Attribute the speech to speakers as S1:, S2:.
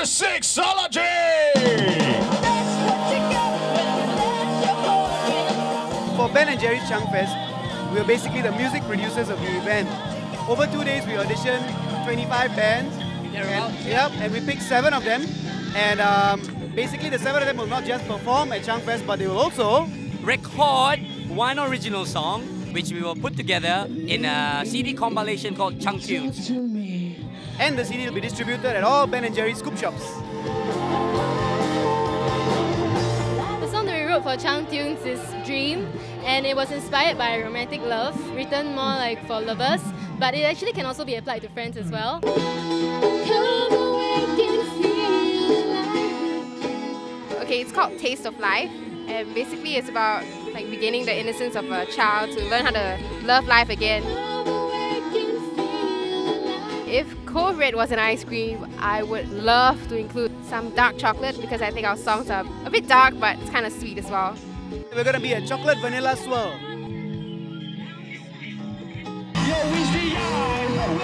S1: Sixology!
S2: For Ben and Jerry's Chunk Fest, we are basically the music producers of the event. Over 2 days, we auditioned 25 bands. And we picked 7 of them. And basically, the 7 of them will not just perform at Chunk Fest, but they will also
S3: record one original song, which we will put together in a CD compilation called Chunk Tunes.
S2: And the CD will be distributed at all Ben and Jerry's scoop shops.
S4: The song that we wrote for Chunk Tunes is Dream, and it was inspired by romantic love, written more like for lovers, but it actually can also be applied to friends as well.
S5: Okay, it's called Taste of Life, and basically it's about like regaining the innocence of a child to learn how to love life again. If Code Red was an ice cream, I would love to include some dark chocolate because I think our songs are a bit dark, but it's kind of sweet as well.
S2: We're going to be a chocolate vanilla swirl.
S6: I know